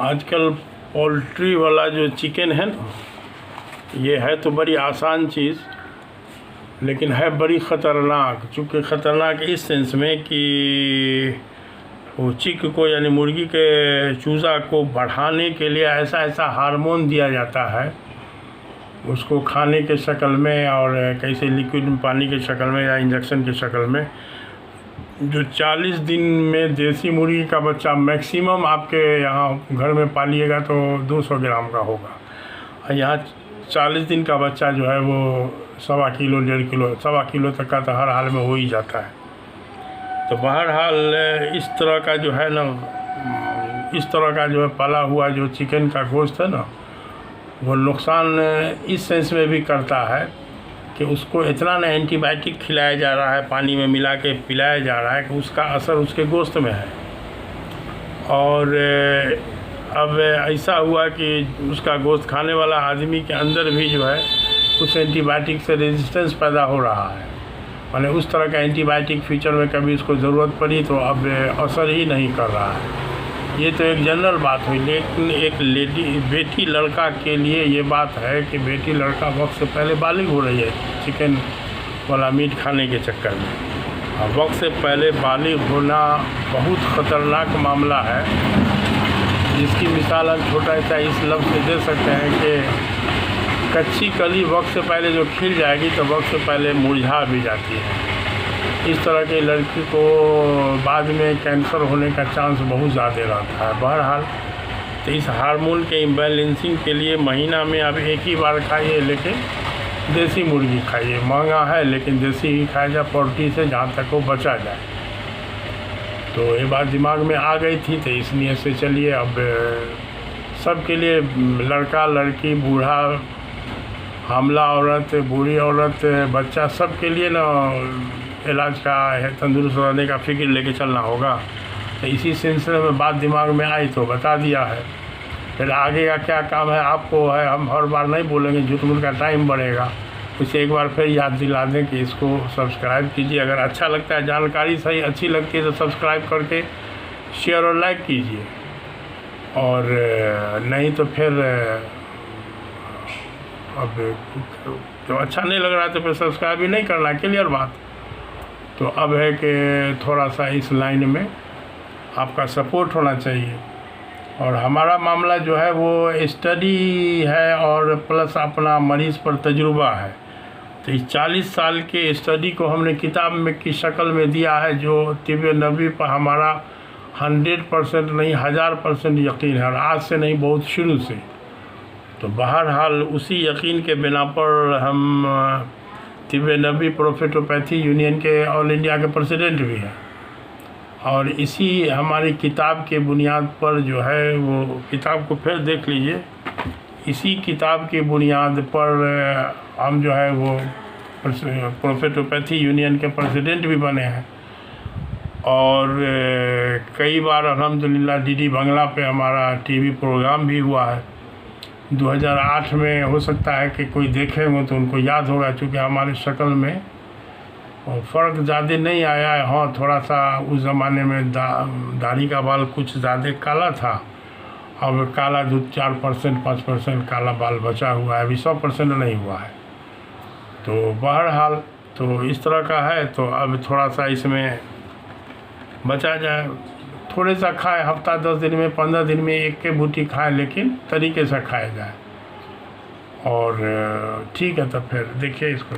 आजकल पोल्ट्री वाला जो चिकन है ना, ये है तो बड़ी आसान चीज़, लेकिन है बड़ी ख़तरनाक। चूँकि ख़तरनाक इस सेंस में कि वो चिक को यानी मुर्गी के चूज़ा को बढ़ाने के लिए ऐसा ऐसा हार्मोन दिया जाता है उसको खाने के शक्ल में, और कैसे लिक्विड पानी के शक्ल में या इंजेक्शन के शक्ल में, जो 40 दिन में देसी मुर्गी का बच्चा मैक्सिमम आपके यहाँ घर में पालिएगा तो 200 ग्राम का होगा, और यहाँ 40 दिन का बच्चा जो है वो 1.25 किलो 1.5 किलो 1.25 किलो तक का तो हर हाल में हो ही जाता है। तो बहरहाल इस तरह का जो है ना, इस तरह का जो है पाला हुआ जो चिकन का गोश्त है ना, वो नुकसान इस सेंस में भी करता है कि उसको इतना ना एंटीबायोटिक खिलाया जा रहा है, पानी में मिला के पिलाया जा रहा है कि उसका असर उसके गोश्त में है। और अब ऐसा हुआ कि उसका गोश्त खाने वाला आदमी के अंदर भी जो है उस एंटीबायोटिक से रेजिस्टेंस पैदा हो रहा है, माने उस तरह का एंटीबायोटिक फीचर में कभी उसको ज़रूरत पड़ी तो अब असर ही नहीं कर रहा है। ये तो एक जनरल बात हुई, लेकिन एक बेटी लड़का के लिए ये बात है कि बेटी लड़का वक्त से पहले बालिग हो रही है चिकन वाला मीट खाने के चक्कर में। और वक्त से पहले बालिग होना बहुत ख़तरनाक मामला है, जिसकी मिसाल हम छोटा सा इस लफ्ज़ से दे सकते हैं कि कच्ची कली वक्त से पहले जो खिल जाएगी तो वक्त से पहले मुरझा भी जाती है। इस तरह के लड़की को बाद में कैंसर होने का चांस बहुत ज़्यादा रहता है। बहरहाल तो इस हार्मोन के इम्बैलेंसिंग के लिए महीना में अब एक ही बार खाइए, लेकिन देसी मुर्गी खाइए। महंगा है लेकिन देसी ही खाया जाए, पोल्ट्री से जहाँ तक वो बचा जाए। तो ये बात दिमाग में आ गई थी, तो इसलिए से चलिए अब सब के लिए, लड़का लड़की बूढ़ा हामला औरत बूढ़ी औरत बच्चा, सब के लिए ना इलाज का तंदुरुस्त रहने का फ़िक्र लेके चलना होगा। तो इसी सिलसिले में बात दिमाग में आई तो बता दिया है। फिर आगे का क्या काम है आपको है, हम हर बार नहीं बोलेंगे, झूठ मूठ का टाइम बढ़ेगा। इसे एक बार फिर याद दिला दें कि इसको सब्सक्राइब कीजिए। अगर अच्छा लगता है, जानकारी सही अच्छी लगती है तो सब्सक्राइब करके शेयर और लाइक कीजिए, और नहीं तो फिर अब जो अच्छा नहीं लग रहा है तो फिर सब्सक्राइब भी नहीं करना, क्लियर बात। तो अब है कि थोड़ा सा इस लाइन में आपका सपोर्ट होना चाहिए। और हमारा मामला जो है वो स्टडी है और प्लस अपना मरीज़ पर तजुर्बा है। तो इस 40 साल के स्टडी को हमने किताब में की शक्ल में दिया है, जो तिब्बे नबी पर हमारा 100% नहीं 1000% यकीन है, और आज से नहीं बहुत शुरू से। तो बहरहाल उसी यकीन के बिना पर हम तिब्बे नबी प्रोफेटोपैथी यूनियन के ऑल इंडिया के प्रेसिडेंट भी हैं, और इसी हमारी किताब के बुनियाद पर जो है, वो किताब को फिर देख लीजिए, इसी किताब की बुनियाद पर हम जो है वो प्रोफेटोपैथी यूनियन के प्रेसिडेंट भी बने हैं। और कई बार अल्हम्दुलिल्लाह डीडी बंगला पे हमारा टीवी प्रोग्राम भी हुआ है। 2008 में हो सकता है कि कोई देखे हो तो उनको याद होगा, चूँकि हमारे शक्ल में फ़र्क ज़्यादा नहीं आया है। हाँ, थोड़ा सा उस ज़माने में दाढ़ी का बाल कुछ ज़्यादा काला था, अब काला 4% 5% काला बाल बचा हुआ है, अभी 100% नहीं हुआ है। तो बहरहाल तो इस तरह का है। तो अब थोड़ा सा इसमें बचा जाए, थोड़े सा खाए, हफ्ता 10 दिन में 15 दिन में एक के बूटी खाए, लेकिन तरीके से खाया जाए। और ठीक है, तो फिर देखिए इसको।